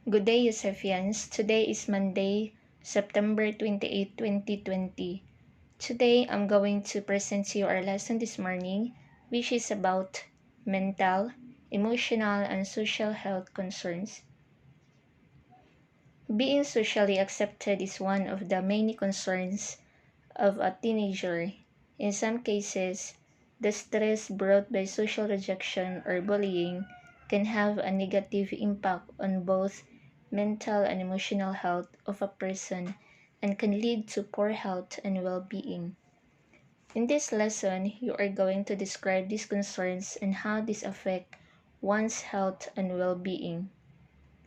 Good day, Yosefians. Today is Monday, September 28, 2020. Today, I'm going to present to you our lesson this morning, which is about mental, emotional, and social health concerns. Being socially accepted is one of the many concerns of a teenager. In some cases, the stress brought by social rejection or bullying can have a negative impact on both mental and emotional health of a person and can lead to poor health and well-being. In this lesson, you are going to describe these concerns and how these affect one's health and well-being.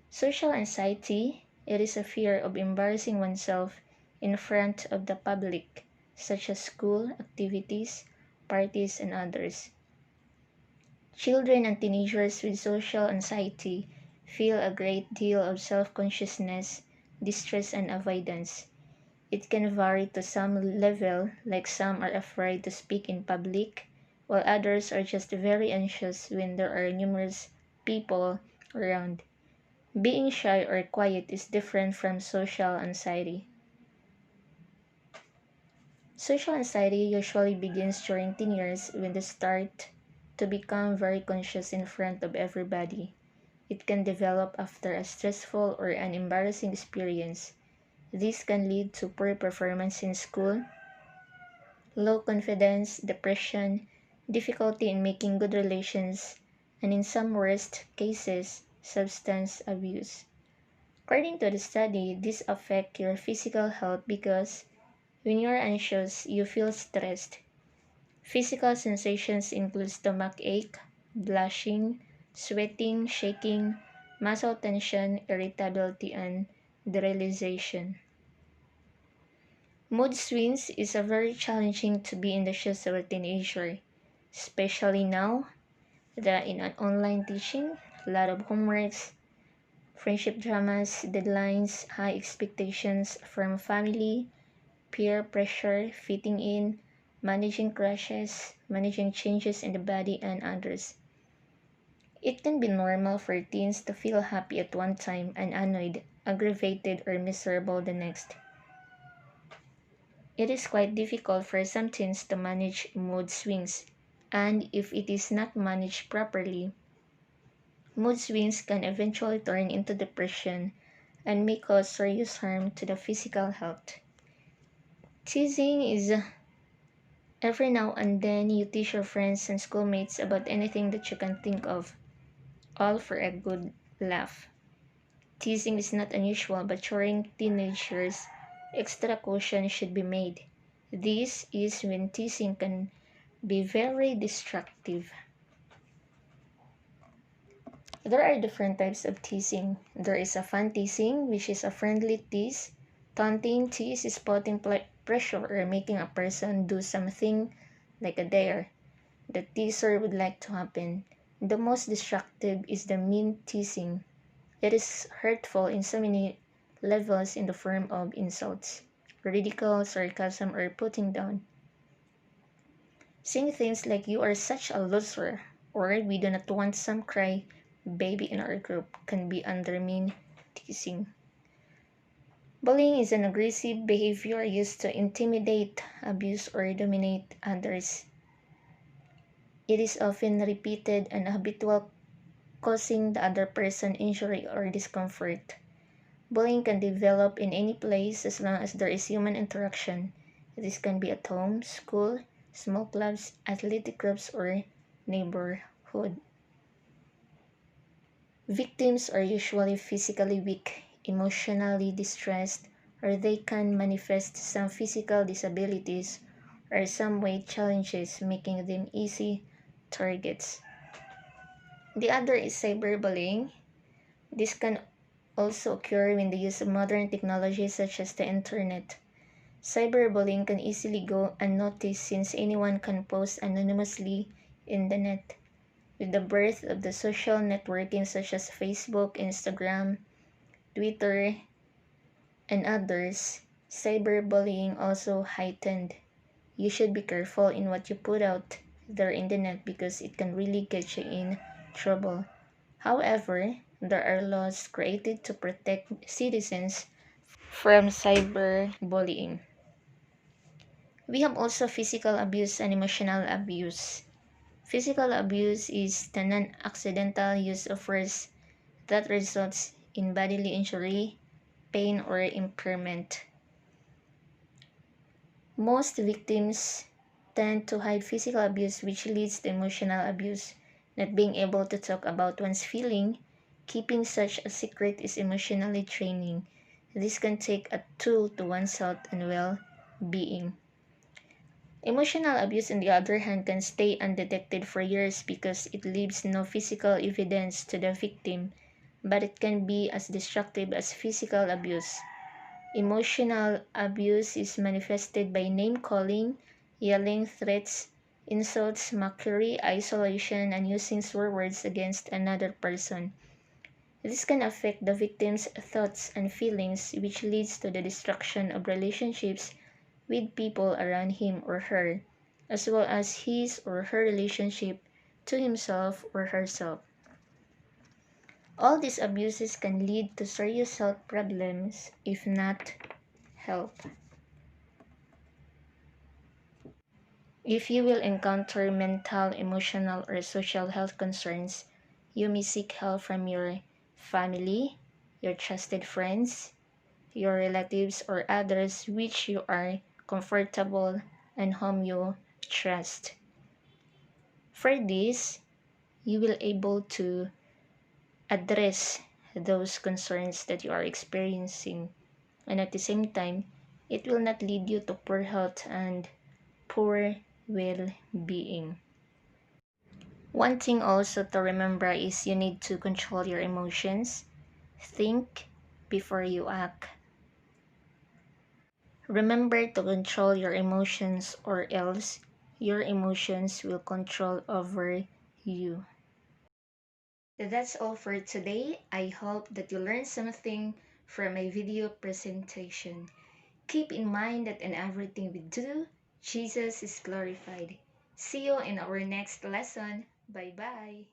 Social anxiety, it is a fear of embarrassing oneself in front of the public, such as school activities, parties, and others. Children and teenagers with social anxiety feel a great deal of self-consciousness, distress, and avoidance. It can vary to some level, like some are afraid to speak in public, while others are just very anxious when there are numerous people around. Being shy or quiet is different from social anxiety. Social anxiety usually begins during teen years when they start to become very conscious in front of everybody. It can develop after a stressful or an embarrassing experience. This can lead to poor performance in school, low confidence, depression, difficulty in making good relations, and in some worst cases, substance abuse. According to the study, this affects your physical health because when you're anxious, you feel stressed. Physical sensations include stomach ache, blushing, sweating, shaking, muscle tension, irritability, and derealization. Mood swings is a very challenging to be in the shoes of a teenager, especially now that in an online teaching, a lot of homeworks, friendship dramas, deadlines, high expectations from family, peer pressure, fitting in, managing crushes, managing changes in the body and others. It can be normal for teens to feel happy at one time and annoyed, aggravated, or miserable the next. It is quite difficult for some teens to manage mood swings, and if it is not managed properly, mood swings can eventually turn into depression and may cause serious harm to the physical health. Teasing is every now and then you tease your friends and schoolmates about anything that you can think of, all for a good laugh. Teasing is not unusual, but during teenage years, extra caution should be made. This is when teasing can be very destructive. There are different types of teasing. There is a fun teasing, which is a friendly tease. Taunting tease is putting pressure or making a person do something like a dare the teaser would like to happen. The most destructive is the mean teasing. It is hurtful in so many levels in the form of insults, ridicule, sarcasm, or putting down. Saying things like you are such a loser or we do not want some cry baby in our group can be under mean teasing. Bullying is an aggressive behavior used to intimidate, abuse, or dominate others. It is often repeated and habitual, causing the other person injury or discomfort. Bullying can develop in any place as long as there is human interaction. This can be at home, school, small clubs, athletic groups, or neighborhood. Victims are usually physically weak, emotionally distressed, or they can manifest some physical disabilities or some weight challenges, making them easy targets. The other is cyberbullying. This can also occur when the use of modern technology such as the internet. Cyberbullying can easily go unnoticed since anyone can post anonymously in the net. With the birth of the social networking such as Facebook, Instagram, Twitter, and others, cyberbullying also heightened. You should be careful in what you put out there in the net because it can really get you in trouble. However, There are laws created to protect citizens from cyberbullying. We have also physical abuse and emotional abuse. Physical abuse is the non-accidental use of force that results in bodily injury, pain, or impairment. Most victims tend to hide physical abuse, which leads to emotional abuse. Not being able to talk about one's feeling, keeping such a secret is emotionally draining. This can take a toll to one's health and well-being. Emotional abuse, on the other hand, can stay undetected for years because it leaves no physical evidence to the victim, but it can be as destructive as physical abuse. Emotional abuse is manifested by name-calling, yelling, threats, insults, mockery, isolation, and using swear words against another person. This can affect the victim's thoughts and feelings, which leads to the destruction of relationships with people around him or her, as well as his or her relationship to himself or herself. All these abuses can lead to serious health problems if not helped. If you will encounter mental, emotional, or social health concerns, you may seek help from your family, your trusted friends, your relatives, or others which you are comfortable and whom you trust. For this, you will able to address those concerns that you are experiencing, and at the same time, it will not lead you to poor health and poor well-being. One thing also to remember is you need to control your emotions. Think before you act. Remember to control your emotions, or else your emotions will control over you. That's all for today. I hope that you learned something from my video presentation. Keep in mind that in everything we do, Jesus is glorified. See you in our next lesson. Bye bye.